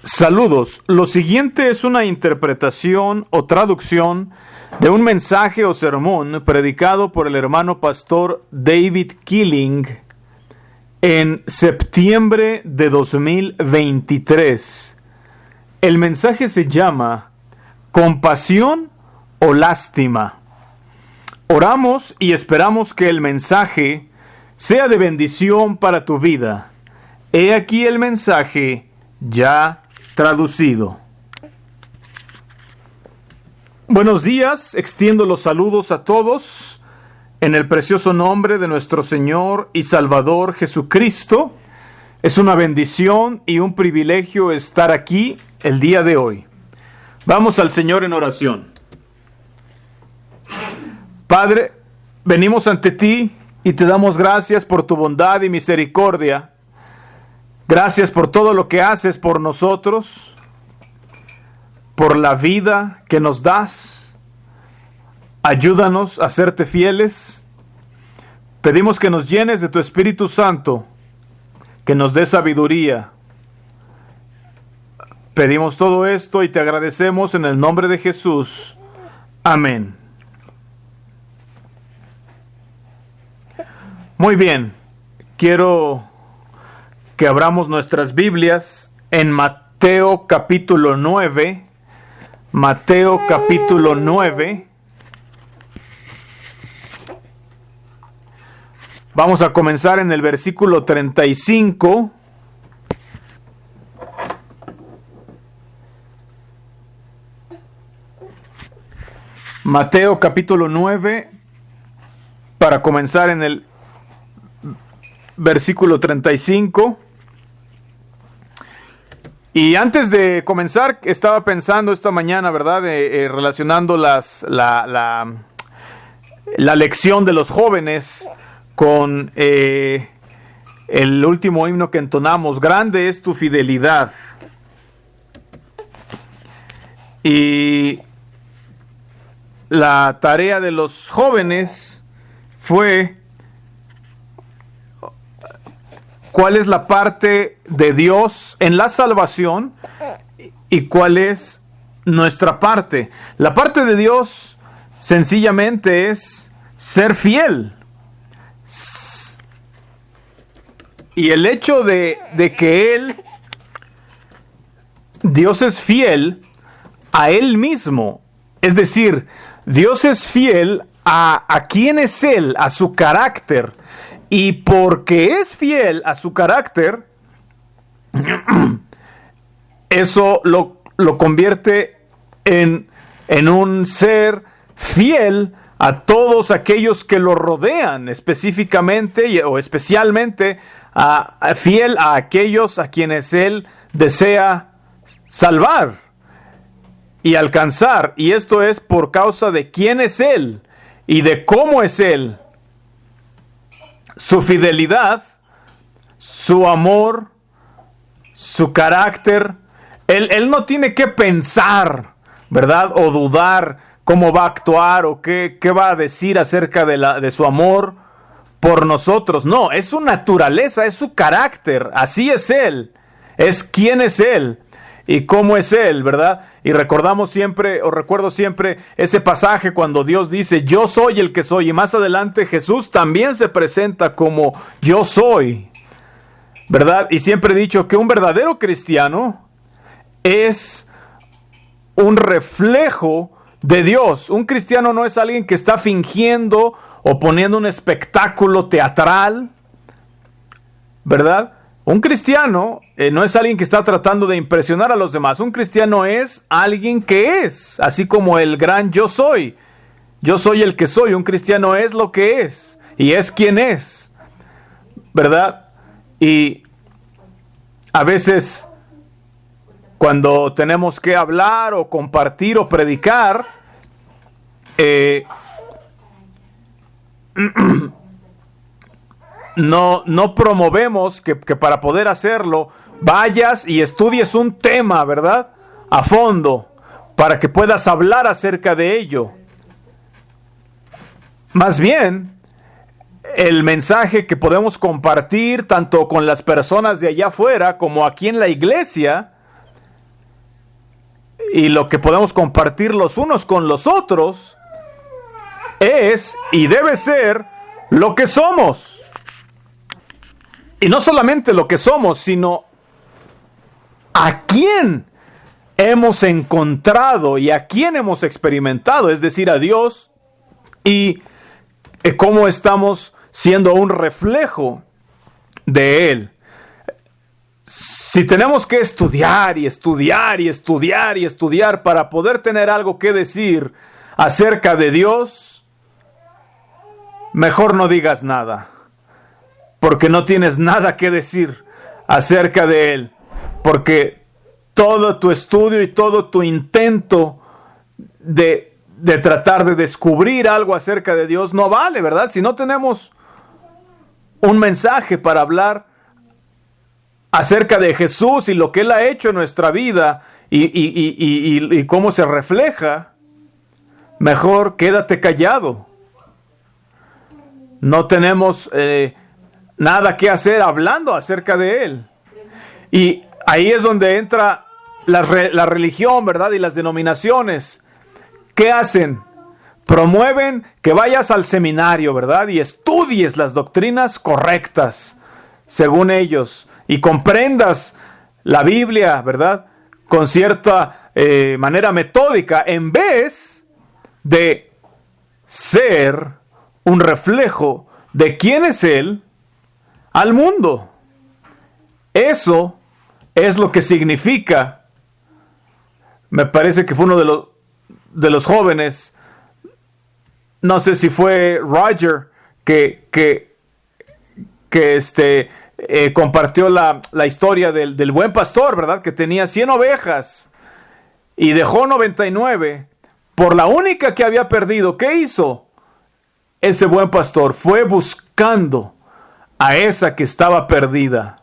Saludos. Lo siguiente es una interpretación o traducción de un mensaje o sermón predicado por el hermano pastor David Killing en septiembre de 2023. El mensaje se llama Compasión o Lástima. Oramos y esperamos que el mensaje sea de bendición para tu vida. He aquí el mensaje ya traducido. Buenos días, extiendo los saludos a todos en el precioso nombre de nuestro Señor y Salvador Jesucristo. Es una bendición y un privilegio estar aquí el día de hoy. Vamos al Señor en oración. Padre, venimos ante ti y te damos gracias por tu bondad y misericordia. Gracias por todo lo que haces por nosotros, por la vida que nos das. Ayúdanos a serte fieles. Pedimos que nos llenes de tu Espíritu Santo, que nos dé sabiduría. Pedimos todo esto y te agradecemos en el nombre de Jesús. Amén. Muy bien, quiero que abramos nuestras Biblias en Mateo capítulo 9. Mateo capítulo 9. Vamos a comenzar en el versículo 35. Mateo capítulo 9, para comenzar en el versículo 35. Y antes de comenzar, estaba pensando esta mañana, ¿verdad? Relacionando la lección de los jóvenes con el último himno que entonamos, Grande es tu fidelidad. Y la tarea de los jóvenes fue: ¿cuál es la parte de Dios en la salvación y cuál es nuestra parte? La parte de Dios sencillamente es ser fiel. Y el hecho de que Dios es fiel a Él mismo, es decir, Dios es fiel a quién es Él, a su carácter. Y porque es fiel a su carácter, eso lo convierte en un ser fiel a todos aquellos que lo rodean, específicamente o especialmente fiel a aquellos a quienes Él desea salvar y alcanzar. Y esto es por causa de quién es Él y de cómo es Él. Su fidelidad, su amor, su carácter. Él no tiene que pensar, ¿verdad? O dudar cómo va a actuar o qué va a decir acerca de su amor por nosotros. No, es su naturaleza, es su carácter. Así es Él. Es quién es Él y cómo es Él, ¿verdad? Y recuerdo siempre ese pasaje cuando Dios dice, yo soy el que soy. Y más adelante Jesús también se presenta como yo soy, ¿verdad? Y siempre he dicho que un verdadero cristiano es un reflejo de Dios. Un cristiano no es alguien que está fingiendo o poniendo un espectáculo teatral, ¿verdad? Un cristiano no es alguien que está tratando de impresionar a los demás. Un cristiano es alguien que es, así como el gran yo soy. Yo soy el que soy. Un cristiano es lo que es y es quien es, ¿verdad? Y a veces cuando tenemos que hablar o compartir o predicar, no promovemos que para poder hacerlo vayas y estudies un tema, ¿verdad? A fondo, para que puedas hablar acerca de ello. Más bien, el mensaje que podemos compartir tanto con las personas de allá afuera como aquí en la iglesia y lo que podemos compartir los unos con los otros es y debe ser lo que somos. Y no solamente lo que somos, sino a quién hemos encontrado y a quién hemos experimentado, es decir, a Dios, y cómo estamos siendo un reflejo de Él. Si tenemos que estudiar y estudiar y estudiar y estudiar para poder tener algo que decir acerca de Dios, mejor no digas nada, porque no tienes nada que decir acerca de Él, porque todo tu estudio y todo tu intento de tratar de descubrir algo acerca de Dios no vale, ¿verdad? Si no tenemos un mensaje para hablar acerca de Jesús y lo que Él ha hecho en nuestra vida y cómo se refleja, mejor quédate callado. No tenemos nada que hacer hablando acerca de Él. Y ahí es donde entra la religión, ¿verdad? Y las denominaciones. ¿Qué hacen? Promueven que vayas al seminario, ¿verdad? Y estudies las doctrinas correctas, según ellos, y comprendas la Biblia, ¿verdad? Con cierta manera metódica, en vez de ser un reflejo de quién es Él al mundo. Eso es lo que significa. Me parece que fue uno de los jóvenes, no sé si fue Roger, que compartió la historia del buen pastor, ¿verdad? Que tenía 100 ovejas y dejó 99 por la única que había perdido. ¿Qué hizo ese buen pastor? Fue buscando a esa que estaba perdida.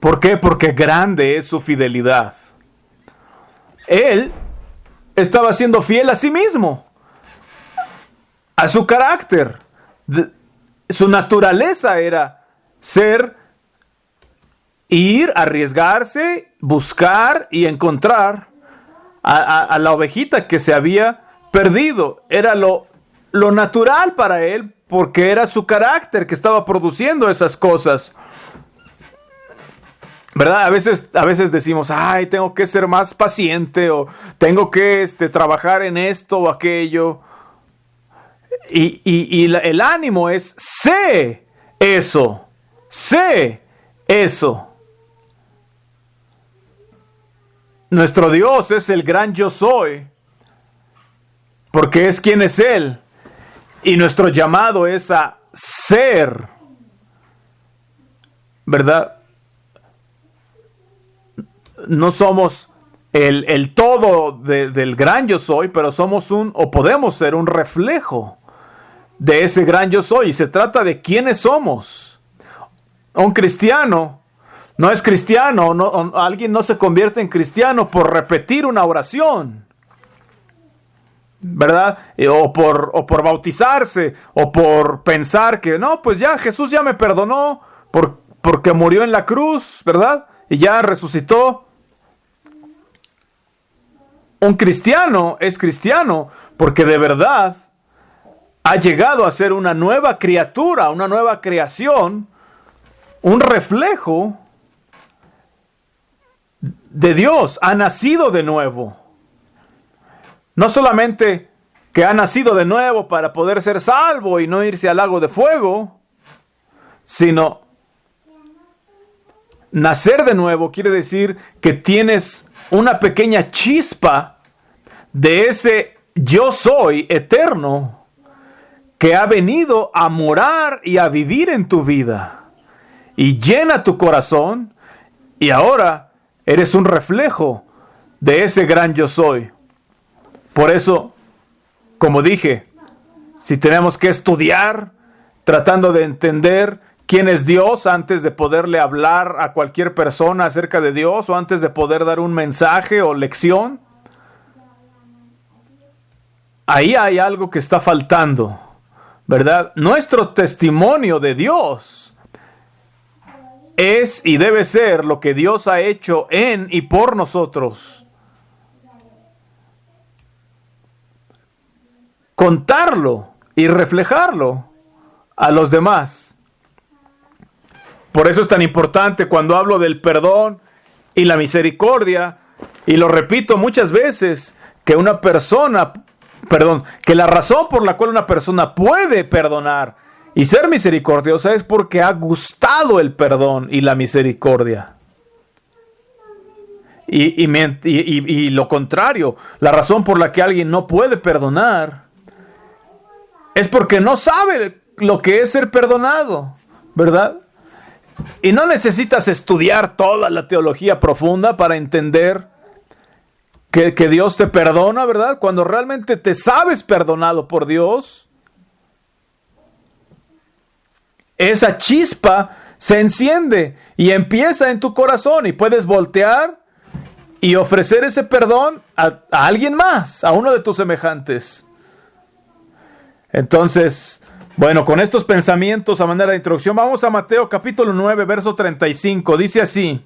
¿Por qué? Porque grande es su fidelidad. Él estaba siendo fiel a sí mismo, a su carácter. Su naturaleza era ir, arriesgarse, buscar y encontrar a la ovejita que se había perdido. Era lo natural para él, porque era su carácter que estaba produciendo esas cosas. ¿Verdad? A veces decimos, ay, tengo que ser más paciente, o tengo que trabajar en esto o aquello. Y el ánimo es, sé eso. Nuestro Dios es el gran yo soy, porque es quien es Él. Y nuestro llamado es a ser, ¿verdad? No somos el todo del gran yo soy, pero somos o podemos ser un reflejo de ese gran yo soy. Y se trata de quiénes somos. Un cristiano no es cristiano, alguien no se convierte en cristiano por repetir una oración, ¿verdad? O por bautizarse, o por pensar que no, pues ya Jesús ya me perdonó porque murió en la cruz, ¿verdad? Y ya resucitó. Un cristiano es cristiano porque de verdad ha llegado a ser una nueva criatura, una nueva creación, un reflejo de Dios. Ha nacido de nuevo. No solamente que ha nacido de nuevo para poder ser salvo y no irse al lago de fuego, sino nacer de nuevo quiere decir que tienes una pequeña chispa de ese yo soy eterno que ha venido a morar y a vivir en tu vida y llena tu corazón, y ahora eres un reflejo de ese gran yo soy. Por eso, como dije, si tenemos que estudiar tratando de entender quién es Dios antes de poderle hablar a cualquier persona acerca de Dios, o antes de poder dar un mensaje o lección, ahí hay algo que está faltando, ¿verdad? Nuestro testimonio de Dios es y debe ser lo que Dios ha hecho en y por nosotros. Contarlo y reflejarlo a los demás. Por eso es tan importante cuando hablo del perdón y la misericordia, y lo repito muchas veces, que la razón por la cual una persona puede perdonar y ser misericordiosa es porque ha gustado el perdón y la misericordia. Y lo contrario, la razón por la que alguien no puede perdonar es porque no sabe lo que es ser perdonado, ¿verdad? Y no necesitas estudiar toda la teología profunda para entender que Dios te perdona, ¿verdad? Cuando realmente te sabes perdonado por Dios, esa chispa se enciende y empieza en tu corazón y puedes voltear y ofrecer ese perdón a alguien más, a uno de tus semejantes. Entonces, bueno, con estos pensamientos a manera de introducción, vamos a Mateo capítulo 9, verso 35. Dice así.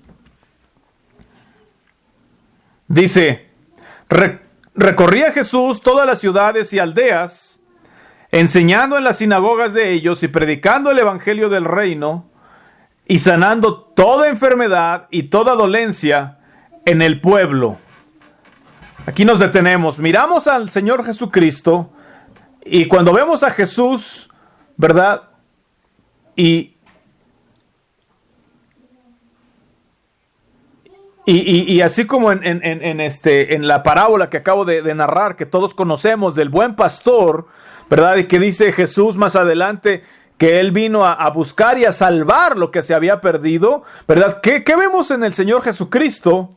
Dice, recorría Jesús todas las ciudades y aldeas, enseñando en las sinagogas de ellos y predicando el evangelio del reino, y sanando toda enfermedad y toda dolencia en el pueblo. Aquí nos detenemos, miramos al Señor Jesucristo, y cuando vemos a Jesús, ¿verdad? Y así como en la parábola que acabo de narrar, que todos conocemos del buen pastor, ¿verdad? Y que dice Jesús más adelante que Él vino a buscar y a salvar lo que se había perdido, ¿verdad? ¿Qué vemos en el Señor Jesucristo?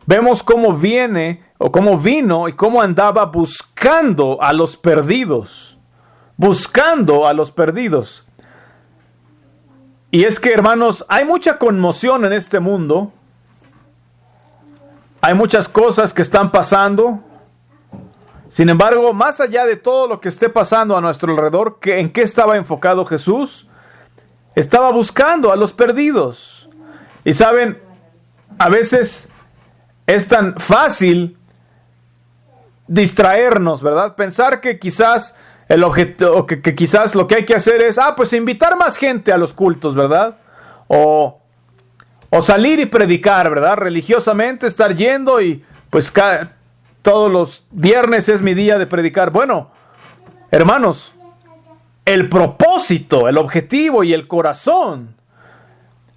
Vemos cómo viene, o cómo vino, y cómo andaba buscando a los perdidos. Buscando a los perdidos. Y es que, hermanos, hay mucha conmoción en este mundo. Hay muchas cosas que están pasando. Sin embargo, más allá de todo lo que esté pasando a nuestro alrededor, ¿en qué estaba enfocado Jesús? Estaba buscando a los perdidos. Y saben, a veces es tan fácil distraernos, ¿verdad? Pensar que quizás el objetivo, que quizás lo que hay que hacer es, pues invitar más gente a los cultos, ¿verdad? O salir y predicar, ¿verdad? Religiosamente estar yendo y pues todos los viernes es mi día de predicar. Bueno, hermanos, el propósito, el objetivo y el corazón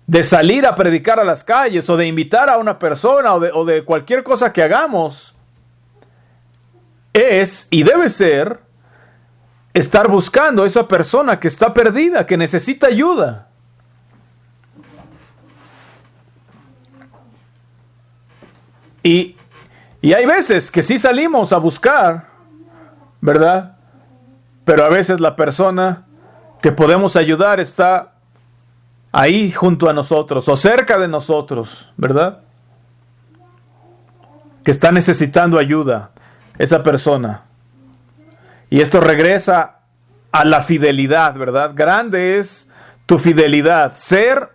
de salir a predicar a las calles o de invitar a una persona o de cualquier cosa que hagamos es y debe ser estar buscando a esa persona que está perdida, que necesita ayuda. Y hay veces que sí salimos a buscar, ¿verdad? Pero a veces la persona que podemos ayudar está ahí junto a nosotros o cerca de nosotros, ¿verdad? Que está necesitando ayuda esa persona. Y esto regresa a la fidelidad, ¿verdad? Grande es tu fidelidad, ser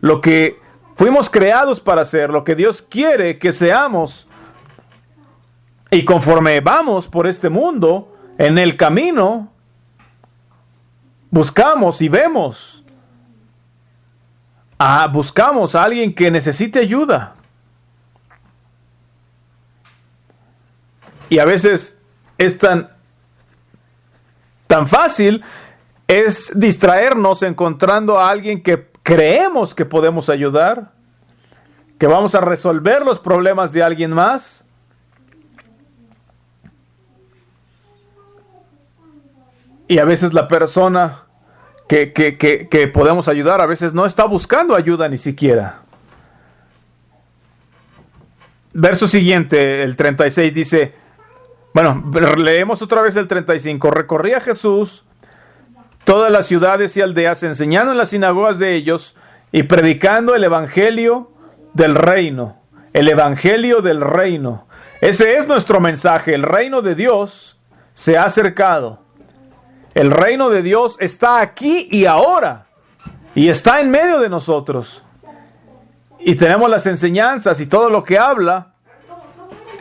lo que fuimos creados para ser, lo que Dios quiere que seamos. Y conforme vamos por este mundo, en el camino, buscamos y vemos. Buscamos a alguien que necesite ayuda. Y a veces es tan fácil es distraernos encontrando a alguien que creemos que podemos ayudar, que vamos a resolver los problemas de alguien más. Y a veces la persona que podemos ayudar, a veces no está buscando ayuda ni siquiera. Verso siguiente, el 36 dice, bueno, leemos otra vez el 35. Recorría Jesús todas las ciudades y aldeas, enseñando en las sinagogas de ellos y predicando el evangelio del reino. El evangelio del reino. Ese es nuestro mensaje. El reino de Dios se ha acercado. El reino de Dios está aquí y ahora. Y está en medio de nosotros. y tenemos las enseñanzas y todo lo que habla,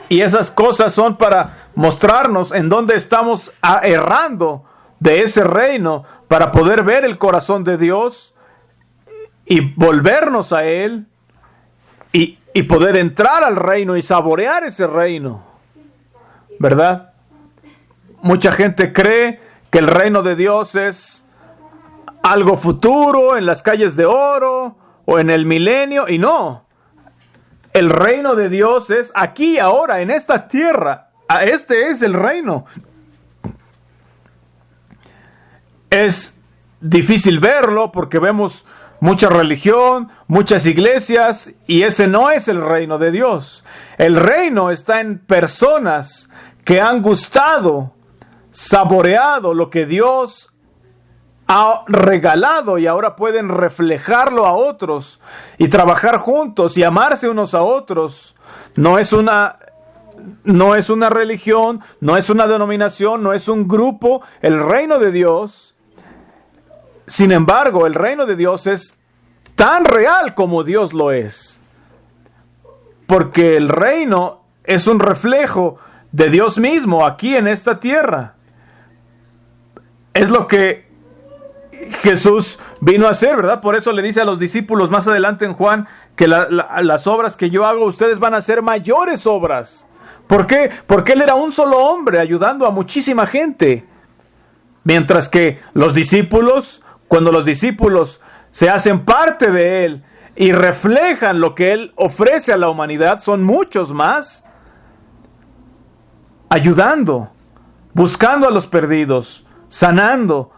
y esas cosas son para mostrarnos en dónde estamos errando de ese reino, para poder ver el corazón de Dios y volvernos a Él y poder entrar al reino y saborear ese reino, ¿verdad? Mucha gente cree que el reino de Dios es algo futuro, en las calles de oro o en el milenio, y no. El reino de Dios es aquí, ahora, en esta tierra. Este es el reino. Es difícil verlo porque vemos mucha religión, muchas iglesias, y ese no es el reino de Dios. El reino está en personas que han gustado, saboreado lo que Dios ha regalado y ahora pueden reflejarlo a otros y trabajar juntos y amarse unos a otros. No es una religión, no es una denominación, no es un grupo. El reino de Dios, sin embargo, el reino de Dios es tan real como Dios lo es, porque el reino es un reflejo de Dios mismo aquí en esta tierra. Es lo que Jesús vino a hacer, ¿verdad? Por eso le dice a los discípulos más adelante en Juan que las obras que yo hago, ustedes van a hacer mayores obras. ¿Por qué? Porque Él era un solo hombre ayudando a muchísima gente. Mientras que los discípulos, cuando los discípulos se hacen parte de Él y reflejan lo que Él ofrece a la humanidad, son muchos más, ayudando, buscando a los perdidos, sanando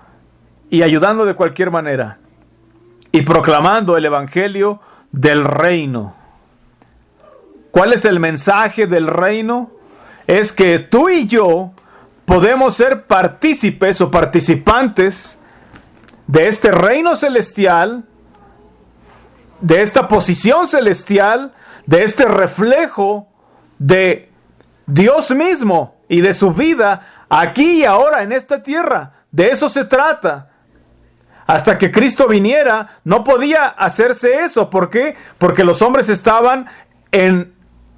y ayudando de cualquier manera, y proclamando el evangelio del reino. ¿Cuál es el mensaje del reino? Es que tú y yo podemos ser partícipes o participantes de este reino celestial, de esta posición celestial, de este reflejo de Dios mismo y de su vida aquí y ahora en esta tierra. De eso se trata. Hasta que Cristo viniera, no podía hacerse eso. ¿Por qué? Porque los hombres estaban en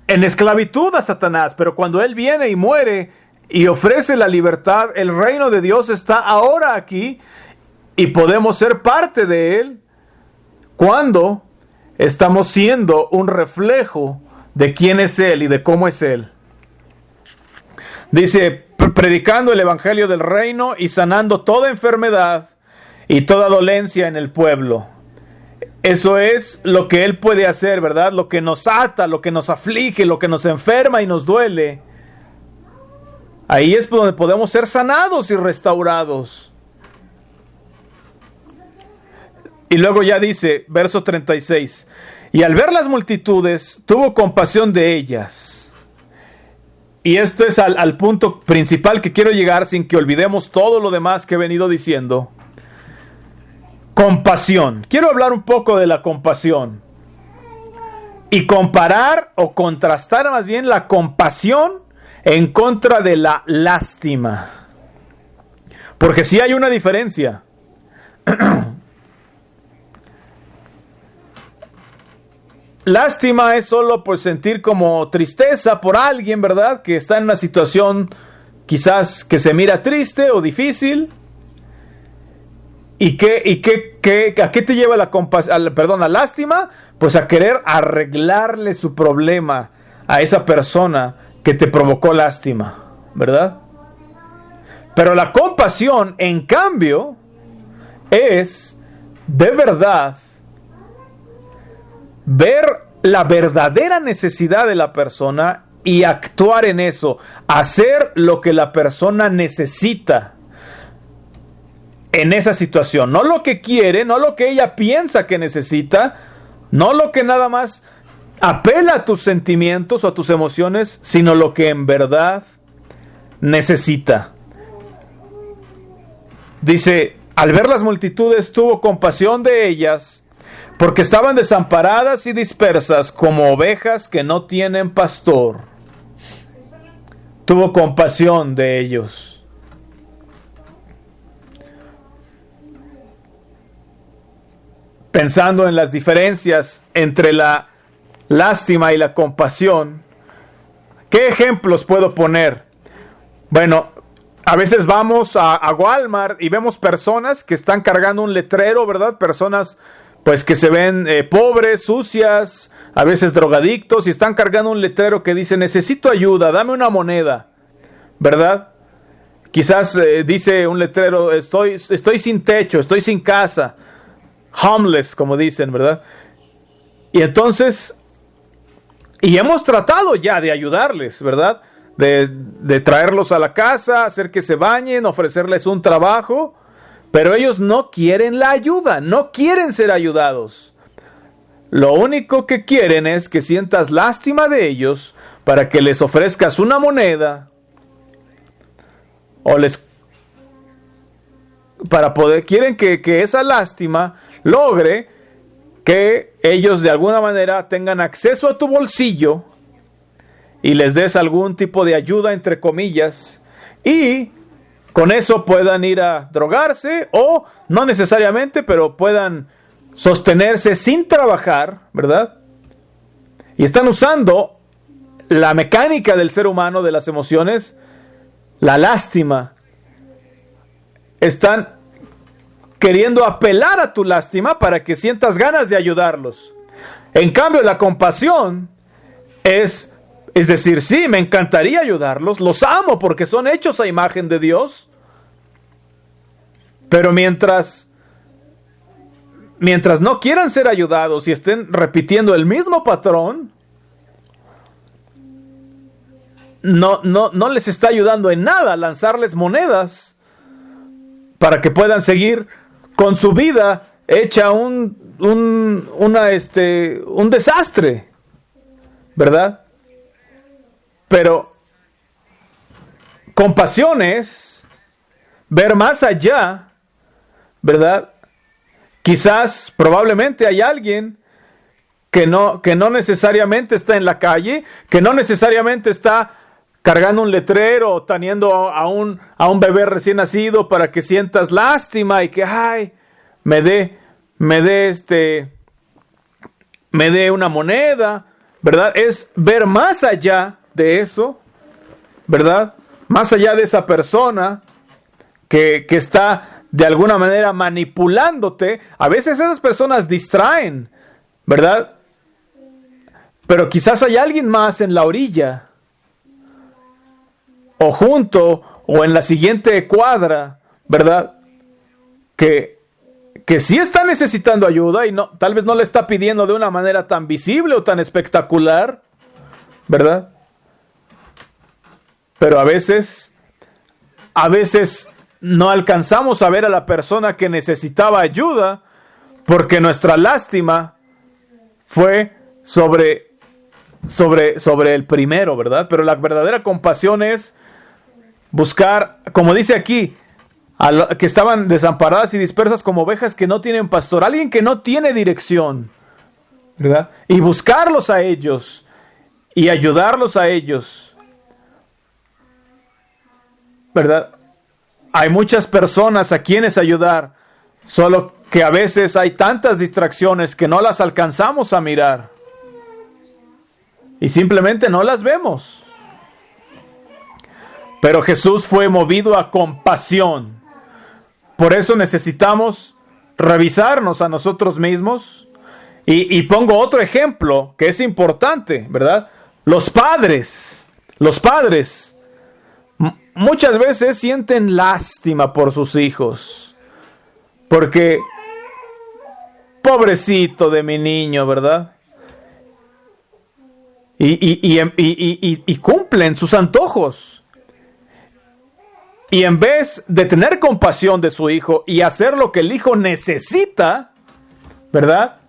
esclavitud a Satanás. Pero cuando Él viene y muere y ofrece la libertad, el reino de Dios está ahora aquí y podemos ser parte de Él cuando estamos siendo un reflejo de quién es Él y de cómo es Él. Dice, predicando el evangelio del reino y sanando toda enfermedad y toda dolencia en el pueblo. Eso es lo que Él puede hacer, ¿verdad? Lo que nos ata, lo que nos aflige, lo que nos enferma y nos duele. Ahí es donde podemos ser sanados y restaurados. Y luego ya dice, verso 36, y al ver las multitudes, tuvo compasión de ellas. Y esto es al punto principal que quiero llegar sin que olvidemos todo lo demás que he venido diciendo. Compasión. Quiero hablar un poco de la compasión. Y comparar o contrastar más bien la compasión en contra de la lástima. Porque sí hay una diferencia. Lástima es solo pues sentir como tristeza por alguien, ¿verdad? Que está en una situación quizás que se mira triste o difícil. ¿Y a qué te lleva la lástima? Pues a querer arreglarle su problema a esa persona que te provocó lástima, ¿verdad? Pero la compasión, en cambio, es de verdad ver la verdadera necesidad de la persona y actuar en eso, hacer lo que la persona necesita en esa situación, no lo que quiere, no lo que ella piensa que necesita, no lo que nada más apela a tus sentimientos o a tus emociones, sino lo que en verdad necesita. Dice, al ver las multitudes tuvo compasión de ellas, porque estaban desamparadas y dispersas como ovejas que no tienen pastor. Tuvo compasión de ellos. pensando en las diferencias entre la lástima y la compasión, ¿qué ejemplos puedo poner? Bueno, a veces vamos a Walmart y vemos personas que están cargando un letrero, ¿verdad? Personas pues que se ven pobres, sucias, a veces drogadictos, y están cargando un letrero que dice: necesito ayuda, dame una moneda, ¿verdad? Quizás dice un letrero: estoy sin techo, estoy sin casa, homeless, como dicen, ¿verdad? Y entonces, y hemos tratado ya de ayudarles, ¿verdad? De traerlos a la casa, hacer que se bañen, ofrecerles un trabajo, pero ellos no quieren la ayuda, no quieren ser ayudados. Lo único que quieren es que sientas lástima de ellos para que les ofrezcas una moneda o quieren que esa lástima logre que ellos de alguna manera tengan acceso a tu bolsillo y les des algún tipo de ayuda, entre comillas, y con eso puedan ir a drogarse, o no necesariamente, pero puedan sostenerse sin trabajar, ¿verdad? Y están usando la mecánica del ser humano, de las emociones, la lástima. Están queriendo apelar a tu lástima para que sientas ganas de ayudarlos. En cambio, la compasión es decir, sí, me encantaría ayudarlos, los amo porque son hechos a imagen de Dios, pero mientras no quieran ser ayudados y estén repitiendo el mismo patrón, no les está ayudando en nada lanzarles monedas para que puedan seguir con su vida hecha un desastre, ¿verdad? Pero compasión es ver más allá, ¿verdad? Quizás, probablemente hay alguien que no necesariamente está en la calle, que no necesariamente está cargando un letrero o teniendo a un bebé recién nacido para que sientas lástima y que, ay, me dé una moneda, ¿verdad? Es ver más allá de eso, ¿verdad? Más allá de esa persona que está de alguna manera manipulándote. A veces esas personas distraen, ¿verdad? Pero quizás hay alguien más en la orilla, o junto, o en la siguiente cuadra, ¿verdad? Que sí está necesitando ayuda y tal vez no le está pidiendo de una manera tan visible o tan espectacular, ¿verdad? Pero a veces no alcanzamos a ver a la persona que necesitaba ayuda porque nuestra lástima fue sobre el primero, ¿verdad? Pero la verdadera compasión es buscar, como dice aquí, que estaban desamparadas y dispersas como ovejas que no tienen pastor, alguien que no tiene dirección, ¿verdad? Y buscarlos a ellos y ayudarlos a ellos, ¿verdad? Hay muchas personas a quienes ayudar, solo que a veces hay tantas distracciones que no las alcanzamos a mirar y simplemente no las vemos. Pero Jesús fue movido a compasión. Por eso necesitamos revisarnos a nosotros mismos. Y pongo otro ejemplo que es importante, ¿verdad? Los padres muchas veces sienten lástima por sus hijos, porque pobrecito de mi niño, ¿verdad? Y cumplen sus antojos. Y en vez de tener compasión de su hijo y hacer lo que el hijo necesita, ¿verdad?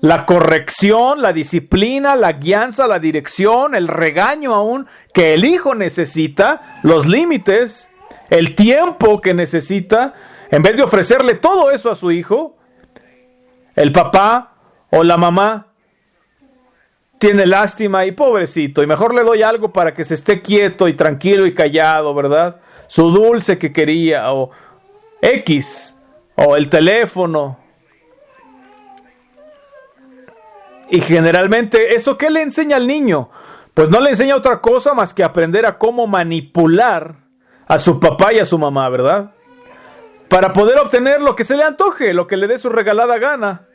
La corrección, la disciplina, la guianza, la dirección, el regaño aún que el hijo necesita, los límites, el tiempo que necesita, en vez de ofrecerle todo eso a su hijo, el papá o la mamá tiene lástima y pobrecito, y mejor le doy algo para que se esté quieto y tranquilo y callado, ¿verdad? Su dulce que quería, o X, o el teléfono, Y generalmente, ¿eso qué le enseña al niño? Pues no le enseña otra cosa más que aprender a cómo manipular a su papá y a su mamá, ¿verdad? Para poder obtener lo que se le antoje, lo que le dé su regalada gana.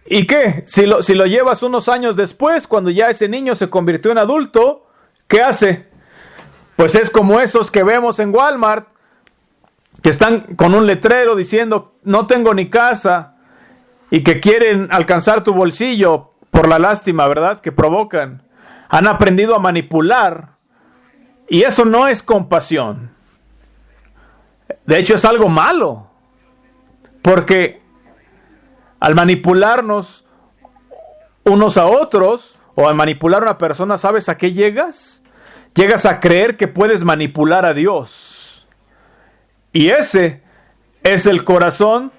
¿Y qué? Si lo llevas unos años después, cuando ya ese niño se convirtió en adulto, ¿qué hace? Pues es como esos que vemos en Walmart, que están con un letrero diciendo, no tengo ni casa, y que quieren alcanzar tu bolsillo por la lástima, ¿verdad?, que provocan. Han aprendido a manipular, y eso no es compasión. De hecho, es algo malo, porque al manipularnos unos a otros, o al manipular a una persona, ¿sabes a qué llegas? Llegas a creer que puedes manipular a Dios. Y ese es el corazón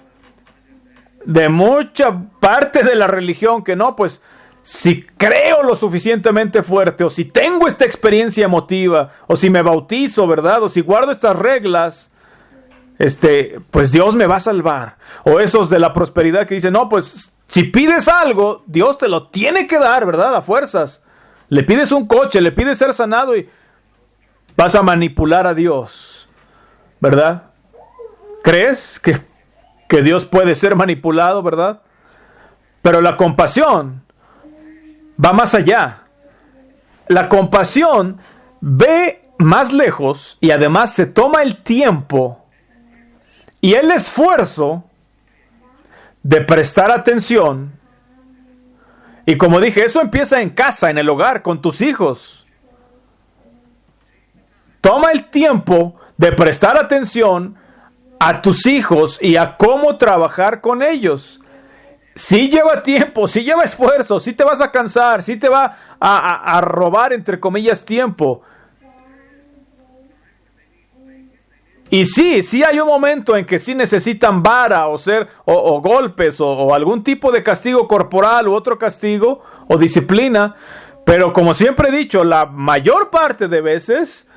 de mucha parte de la religión, que no, pues, si creo lo suficientemente fuerte, o si tengo esta experiencia emotiva, o si me bautizo, ¿verdad?, o si guardo estas reglas, pues Dios me va a salvar. O esos de la prosperidad que dicen, no, pues, si pides algo, Dios te lo tiene que dar, ¿verdad?, a fuerzas. Le pides un coche, le pides ser sanado y vas a manipular a Dios, ¿verdad? ¿Crees que Dios puede ser manipulado, verdad? Pero la compasión va más allá. La compasión ve más lejos y además se toma el tiempo y el esfuerzo de prestar atención. Y como dije, eso empieza en casa, en el hogar, con tus hijos. Toma el tiempo de prestar atención a tus hijos y a cómo trabajar con ellos. Sí lleva tiempo, sí lleva esfuerzo, sí te vas a cansar, sí te va a robar, entre comillas, tiempo. Y sí hay un momento en que sí necesitan vara o golpes o algún tipo de castigo corporal u otro castigo o disciplina, pero como siempre he dicho, la mayor parte de veces,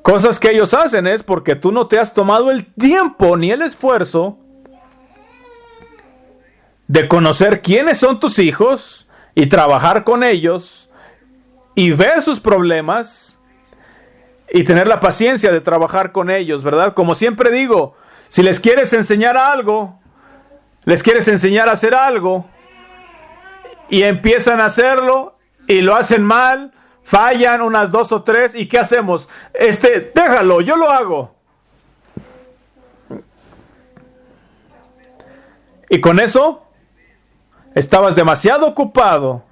cosas que ellos hacen es porque tú no te has tomado el tiempo ni el esfuerzo de conocer quiénes son tus hijos y trabajar con ellos y ver sus problemas y tener la paciencia de trabajar con ellos, ¿verdad? Como siempre digo, si les quieres enseñar algo, les quieres enseñar a hacer algo y empiezan a hacerlo y lo hacen mal, fallan unas 2 o 3, ¿y qué hacemos? Déjalo, yo lo hago. Y con eso estabas demasiado ocupado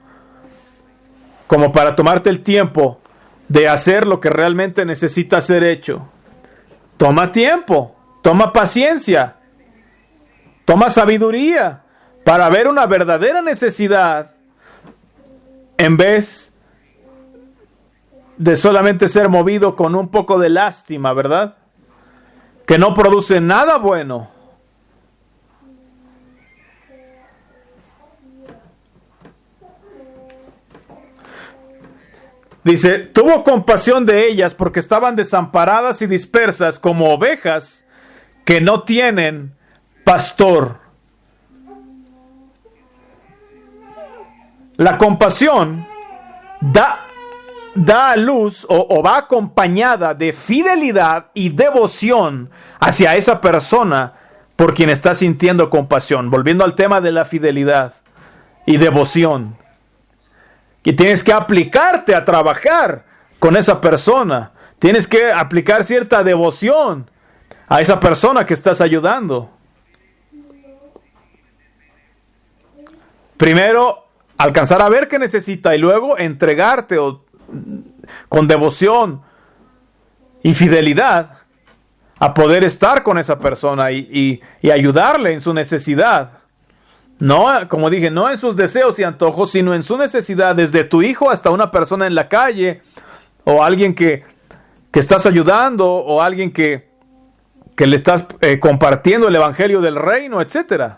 como para tomarte el tiempo de hacer lo que realmente necesita ser hecho. Toma tiempo, toma paciencia, toma sabiduría para ver una verdadera necesidad en vez de solamente ser movido con un poco de lástima, ¿verdad?, que no produce nada bueno. Dice, tuvo compasión de ellas porque estaban desamparadas y dispersas como ovejas que no tienen pastor. La compasión da a luz o va acompañada de fidelidad y devoción hacia esa persona por quien está sintiendo compasión. Volviendo al tema de la fidelidad y devoción. Y tienes que aplicarte a trabajar con esa persona. Tienes que aplicar cierta devoción a esa persona que estás ayudando. Primero, alcanzar a ver qué necesita y luego entregarte con devoción y fidelidad a poder estar con esa persona y ayudarle en su necesidad. No, como dije, no en sus deseos y antojos, sino en su necesidad, desde tu hijo hasta una persona en la calle, o alguien que estás ayudando, o alguien que le estás compartiendo el evangelio del reino, etc.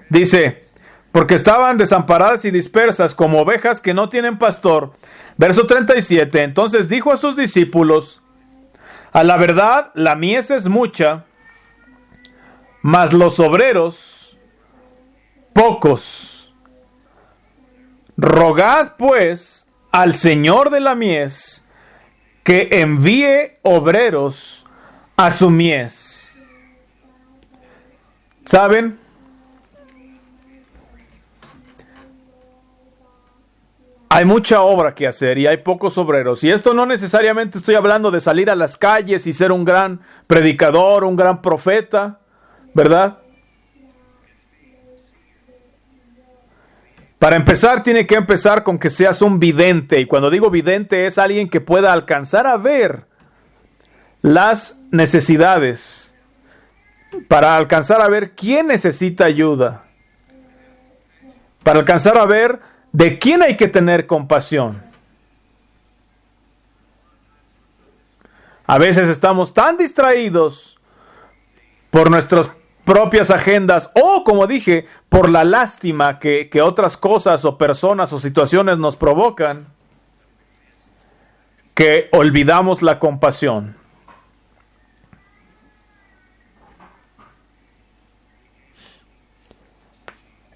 Dice, porque estaban desamparadas y dispersas como ovejas que no tienen pastor. Verso 37, entonces dijo a sus discípulos, a la verdad, la mies es mucha, mas los obreros pocos. Rogad pues al Señor de la mies que envíe obreros a su mies. ¿Saben? Hay mucha obra que hacer y hay pocos obreros. Y esto no necesariamente estoy hablando de salir a las calles y ser un gran predicador, un gran profeta, ¿verdad? Para empezar, tiene que empezar con que seas un vidente. Y cuando digo vidente es alguien que pueda alcanzar a ver las necesidades. Para alcanzar a ver quién necesita ayuda. Para alcanzar a ver de quién hay que tener compasión. A veces estamos tan distraídos por nuestras propias agendas o, como dije, por la lástima que otras cosas o personas o situaciones nos provocan, que olvidamos la compasión.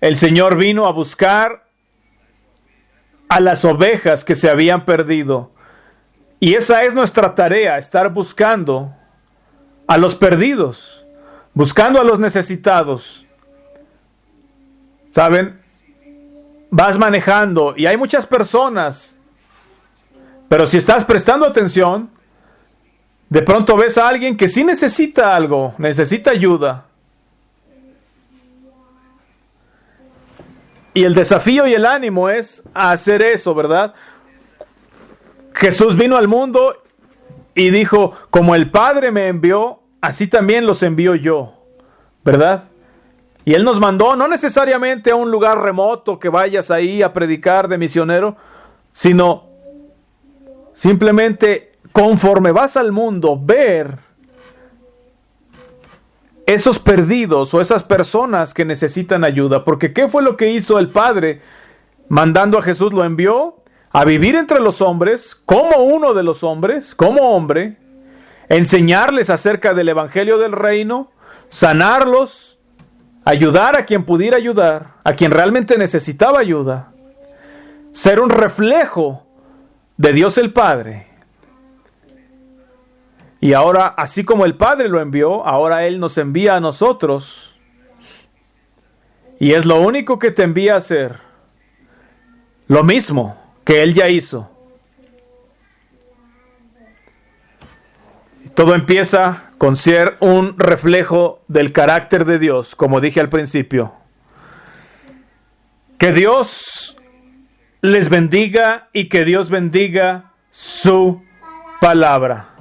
El Señor vino a buscar a las ovejas que se habían perdido. Y esa es nuestra tarea, estar buscando a los perdidos, buscando a los necesitados. ¿Saben? Vas manejando y hay muchas personas, pero si estás prestando atención, de pronto ves a alguien que sí necesita algo, necesita ayuda. Y el desafío y el ánimo es hacer eso, ¿verdad? Jesús vino al mundo y dijo, como el Padre me envió, así también los envío yo, ¿verdad? Y Él nos mandó no necesariamente a un lugar remoto que vayas ahí a predicar de misionero, sino simplemente conforme vas al mundo, ver esos perdidos o esas personas que necesitan ayuda. Porque ¿qué fue lo que hizo el Padre mandando a Jesús? Lo envió a vivir entre los hombres, como uno de los hombres, como hombre, enseñarles acerca del Evangelio del Reino, sanarlos, ayudar a quien pudiera ayudar, a quien realmente necesitaba ayuda, ser un reflejo de Dios el Padre. Y ahora, así como el Padre lo envió, ahora Él nos envía a nosotros. Y es lo único que te envía a hacer. Lo mismo que Él ya hizo. Todo empieza con ser un reflejo del carácter de Dios, como dije al principio. Que Dios les bendiga y que Dios bendiga su palabra.